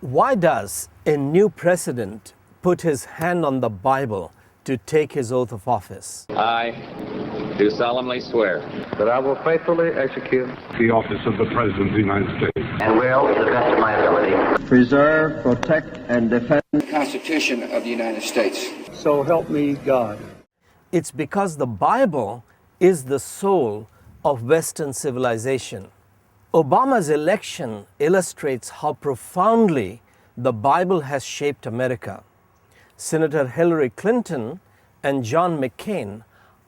Why does a new president put his hand on the Bible to take his oath of office? I do solemnly swear that I will faithfully execute the office of the President of the United States, and will, to the best of my ability, preserve, protect, and defend the Constitution of the United States. So help me God. It's because the Bible is the soul of Western civilization. Obama's election illustrates how profoundly the Bible has shaped America. Senator Hillary Clinton and John McCain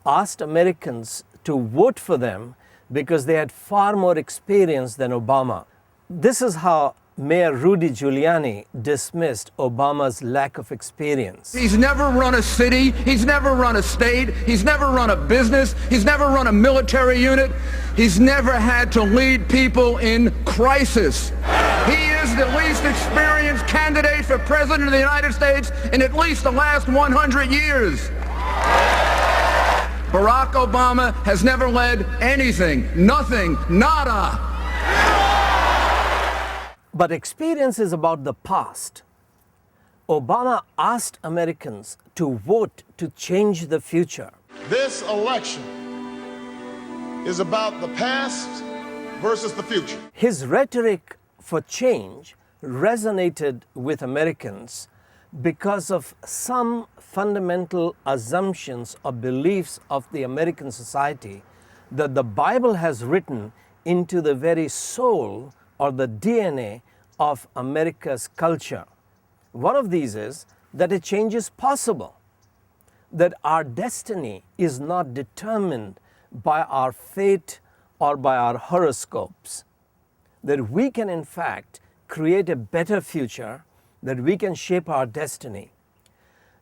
asked Americans to vote for them because they had far more experience than Obama. This is how Mayor Rudy Giuliani dismissed Obama's lack of experience. He's never run a city, he's never run a state, he's never run a business, he's never run a military unit, he's never had to lead people in crisis. He is the least experienced candidate for President of the United States in at least the last 100 years. Barack Obama has never led anything, nothing, nada. But experience is about the past. Obama asked Americans to vote to change the future. This election is about the past versus the future. His rhetoric for change resonated with Americans because of some fundamental assumptions or beliefs of the American society that the Bible has written into the very soul or the DNA of America's culture. One of these is that a change is possible, that our destiny is not determined by our fate or by our horoscopes, that we can in fact create a better future, that we can shape our destiny.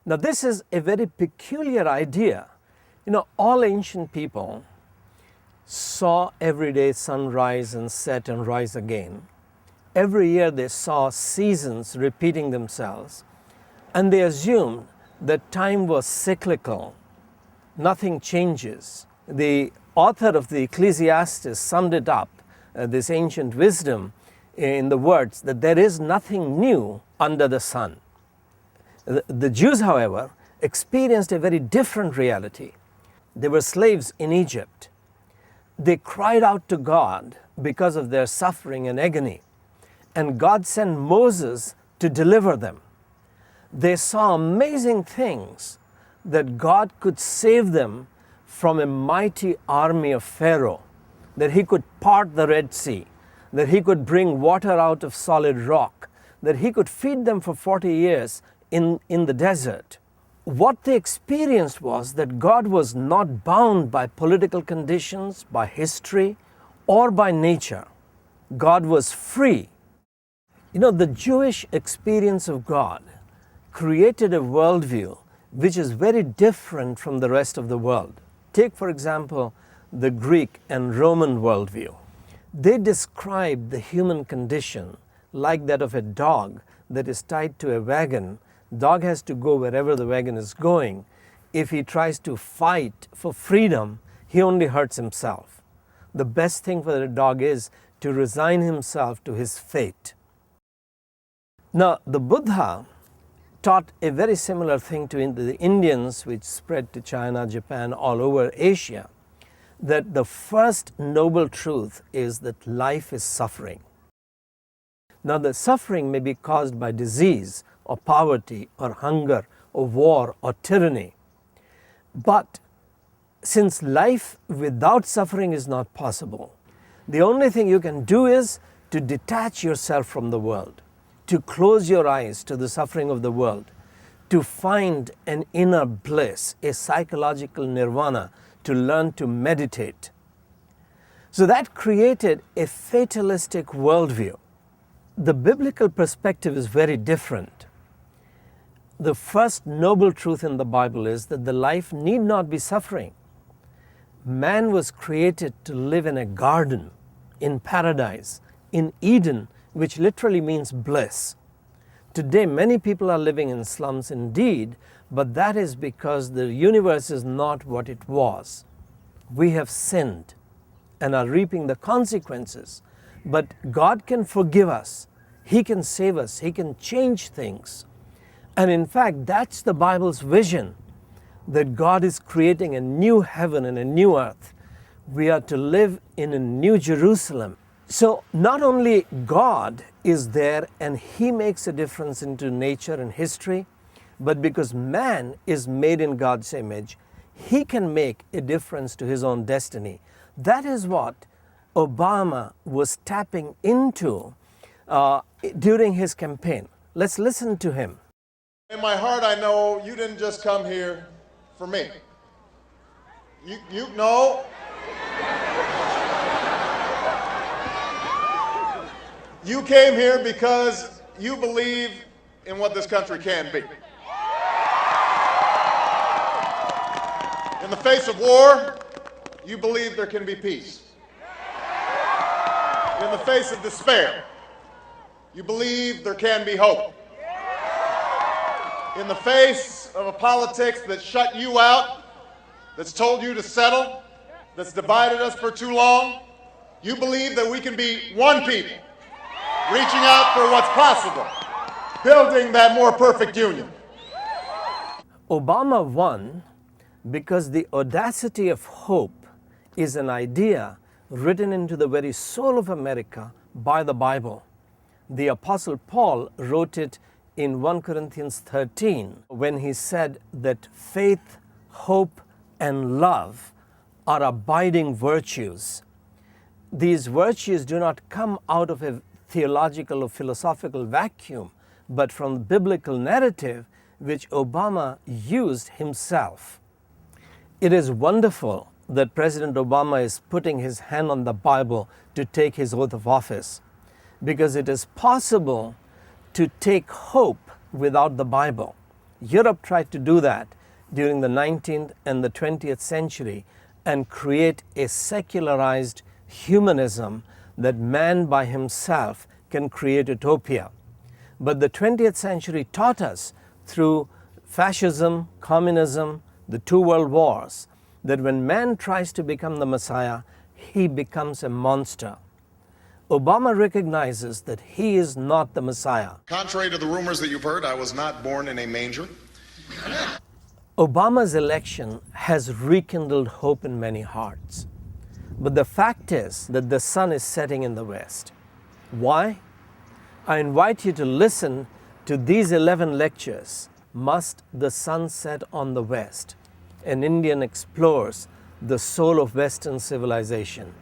Now this is a very peculiar idea. All ancient people saw every day sun rise and set and rise again. Every year they saw seasons repeating themselves, and they assumed that time was cyclical. Nothing changes. The author of the Ecclesiastes summed it up, this ancient wisdom, in the words that there is nothing new under the sun. The Jews, however, experienced a very different reality. They were slaves in Egypt. They cried out to God because of their suffering and agony, and God sent Moses to deliver them. They saw amazing things, that God could save them from a mighty army of Pharaoh, that he could part the Red Sea, that he could bring water out of solid rock, that he could feed them for 40 years in the desert. What they experienced was that God was not bound by political conditions, by history, or by nature. God was free. The Jewish experience of God created a worldview which is very different from the rest of the world. Take, for example, the Greek and Roman worldview. They describe the human condition like that of a dog that is tied to a wagon. Dog has to go wherever the wagon is going. If he tries to fight for freedom, he only hurts himself. The best thing for the dog is to resign himself to his fate. Now, the Buddha taught a very similar thing to the Indians, which spread to China, Japan, all over Asia, that the first noble truth is that life is suffering. Now, the suffering may be caused by disease, or poverty, or hunger, or war, or tyranny. But since life without suffering is not possible, the only thing you can do is to detach yourself from the world, to close your eyes to the suffering of the world, to find an inner bliss, a psychological nirvana, to learn to meditate. So that created a fatalistic worldview. The biblical perspective is very different. The first noble truth in the Bible is that the life need not be suffering. Man was created to live in a garden, in paradise, in Eden, which literally means bliss. Today, many people are living in slums indeed, but that is because the universe is not what it was. We have sinned and are reaping the consequences, but God can forgive us He can save us. He can change things. And in fact, that's the Bible's vision, that God is creating a new heaven and a new earth. We are to live in a new Jerusalem. So not only God is there and He makes a difference into nature and history, but because man is made in God's image, he can make a difference to his own destiny. That is what Obama was tapping into during his campaign. Let's listen to him. In my heart, I know you didn't just come here for me. You know. You came here because you believe in what this country can be. In the face of war, you believe there can be peace. In the face of despair, you believe there can be hope. In the face of a politics that shut you out, that's told you to settle, that's divided us for too long, you believe that we can be one people, reaching out for what's possible, building that more perfect union. Obama won because the audacity of hope is an idea written into the very soul of America by the Bible. The Apostle Paul wrote it in 1 Corinthians 13 when he said that faith, hope, and love are abiding virtues. These virtues do not come out of a theological or philosophical vacuum, but from the biblical narrative which Obama used himself. It is wonderful that President Obama is putting his hand on the Bible to take his oath of office, because it is possible to take hope without the Bible. Europe tried to do that during the 19th and the 20th century and create a secularized humanism that man by himself can create utopia. But the 20th century taught us through fascism, communism, the two world wars, that when man tries to become the Messiah, he becomes a monster. Obama recognizes that he is not the Messiah. Contrary to the rumors that you've heard, I was not born in a manger. Obama's election has rekindled hope in many hearts. But the fact is that the sun is setting in the west. Why? I invite you to listen to these 11 lectures, Must the Sun Set on the West? An Indian explores the soul of Western civilization.